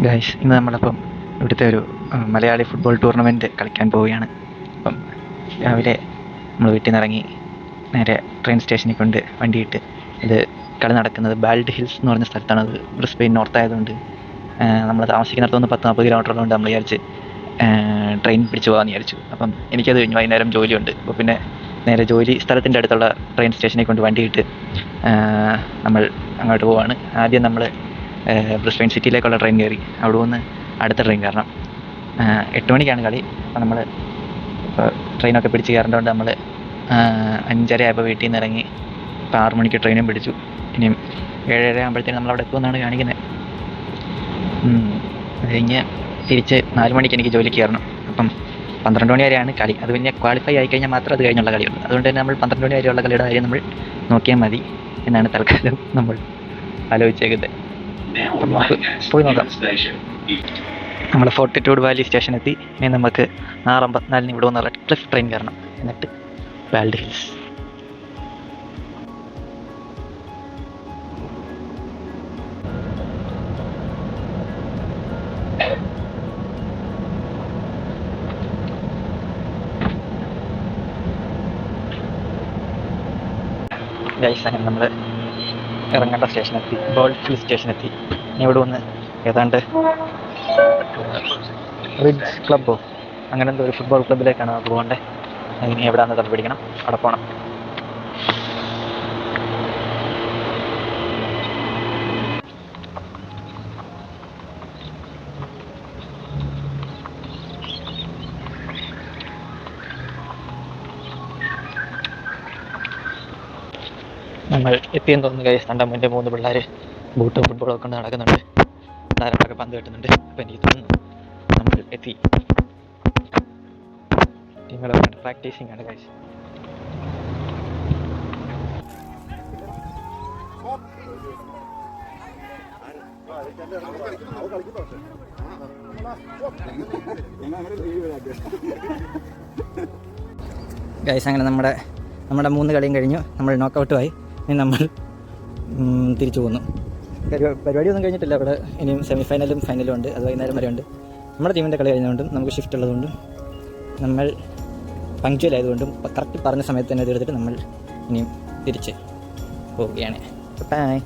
Guys, ഇന്ന് നമ്മളപ്പം ഇവിടുത്തെ ഒരു മലയാളി ഫുട്ബോൾ ടൂർണമെൻറ്റ് കളിക്കാൻ പോവുകയാണ്. അപ്പം രാവിലെ നമ്മൾ വീട്ടിൽ നിന്ന് ഇറങ്ങി നേരെ ട്രെയിൻ സ്റ്റേഷനിൽ കൊണ്ട് വണ്ടിയിട്ട് ഇത് കളി നടക്കുന്നത് ബാൽഡ് ഹിൽസ് എന്ന് പറഞ്ഞ സ്ഥലത്താണ്. അത് ബ്രിസ്ബെയിൻ നോർത്ത് ആയതുകൊണ്ട് നമ്മൾ താമസിക്കുന്നിടത്തുനിന്ന് 10-40 കിലോമീറ്റർ ഉള്ളതുകൊണ്ട് നമ്മൾ വിചാരിച്ച് ട്രെയിൻ പിടിച്ച് പോകാമെന്ന് വിചാരിച്ചു. അപ്പം എനിക്കത് കഴിഞ്ഞ് വൈകുന്നേരം ജോലിയുണ്ട്. അപ്പോൾ പിന്നെ നേരെ ജോലി സ്ഥലത്തിൻ്റെ അടുത്തുള്ള ട്രെയിൻ സ്റ്റേഷനിൽ കൊണ്ട് വണ്ടിയിട്ട് നമ്മൾ അങ്ങോട്ട് പോവാണ്. ആദ്യം നമ്മൾ ബ്രിസ്ബെയിൻ സിറ്റിയിലേക്കുള്ള ട്രെയിൻ കയറി. അവിടെ നിന്ന് അടുത്ത ട്രെയിൻ കയറണം. 8 മണിക്കാണ് കളി. അപ്പോൾ നമ്മൾ ഇപ്പോൾ ട്രെയിനൊക്കെ പിടിച്ച് കയറേണ്ടതുകൊണ്ട് നമ്മൾ 5:30 ആയപ്പോൾ വീട്ടിൽ നിന്ന് ഇറങ്ങി. ഇപ്പോൾ 6 മണിക്ക് ട്രെയിനും പിടിച്ചു. ഇനിയും 7:30 ആകുമ്പോഴത്തേനും നമ്മളവിടെ എത്തുമെന്നാണ് കാണിക്കുന്നത്. അത് കഴിഞ്ഞ് തിരിച്ച് 4 മണിക്ക് എനിക്ക് ജോലിക്ക് കയറണം. അപ്പം 12 മണി വരെയാണ് കളി. അത് പിന്നെ ക്വാളിഫൈ ആയിക്കഴിഞ്ഞാൽ മാത്രം അത് കഴിഞ്ഞുള്ള കളിയുള്ളൂ. അതുകൊണ്ട് തന്നെ നമ്മൾ 12 മണി വരെയുള്ള കളിയുടെ കാര്യം നമ്മൾ നോക്കിയാൽ മതി എന്നാണ് തൽക്കാലം നമ്മൾ ആലോചിച്ചേക്കുന്നത്. പോയി നോക്കാം. നമ്മൾ ഫോർട്ടിറ്റ്യൂഡ് വാലി സ്റ്റേഷൻ എത്തി. ഇനി നമുക്ക് 6:54 ഇവിടെ വന്ന് റെഡ് ക്ലിഫ് ട്രെയിൻ കയറണം. എന്നിട്ട് ബാൽഡ് ഹിൽസ്. ഗൈസ്, അങ്ങനെ നമ്മൾ ഇറങ്ങേണ്ട സ്റ്റേഷനെത്തി. ബാൽഡ് ഹിൽ സ്റ്റേഷനെത്തി. ഇനി ഇവിടെ വന്ന് ഏതാണ്ട് റിഡ്ജ് ക്ലബ്ബോ അങ്ങനെ എന്തോ ഒരു ഫുട്ബോൾ ക്ലബ്ബിലേക്കാണ് നമുക്ക് പോകേണ്ടത്. ഇനി എവിടെയാണെന്ന് കണ്ടുപിടിക്കണം. അവിടെ പോകണം. നമ്മൾ എത്തിയെന്ന് തോന്നുന്നു ഗൈസ്. കണ്ട മുന്നേ 3 പിള്ളേർ ബൂട്ടും ഫുട്ബോളൊക്കെ കൊണ്ട് നടക്കുന്നുണ്ട്. ധാരാളമൊക്കെ പന്ത് കെട്ടുന്നുണ്ട്. അപ്പോൾ എനിക്ക് തോന്നുന്നു നമ്മൾ എത്തി. ടീമുകളൊക്കെ പ്രാക്ടീസിങ് ആണ് ഗൈസ്. ഗൈസ്, അങ്ങനെ നമ്മുടെ 3 കളിയും കഴിഞ്ഞു. നമ്മൾ നോക്കൗട്ടുമായി. ഇനി നമ്മൾ തിരിച്ചു പോന്നു. പരിപാടിയൊന്നും കഴിഞ്ഞിട്ടില്ല. ഇവിടെ ഇനിയും സെമിഫൈനലും ഫൈനലും ഉണ്ട്. അത് വൈകുന്നേരം വരെ ഉണ്ട്. നമ്മുടെ ടീമിൻ്റെ കളി കഴിഞ്ഞതുകൊണ്ടും നമുക്ക് ഷിഫ്റ്റ് ഉള്ളതുകൊണ്ടും നമ്മൾ പങ്ക്ച്വൽ ആയതുകൊണ്ടും കറക്റ്റ് പറഞ്ഞ സമയത്ത് തന്നെ തീർത്തിട്ട് നമ്മൾ ഇനിയും തിരിച്ച് പോവുകയാണ്. ബൈ.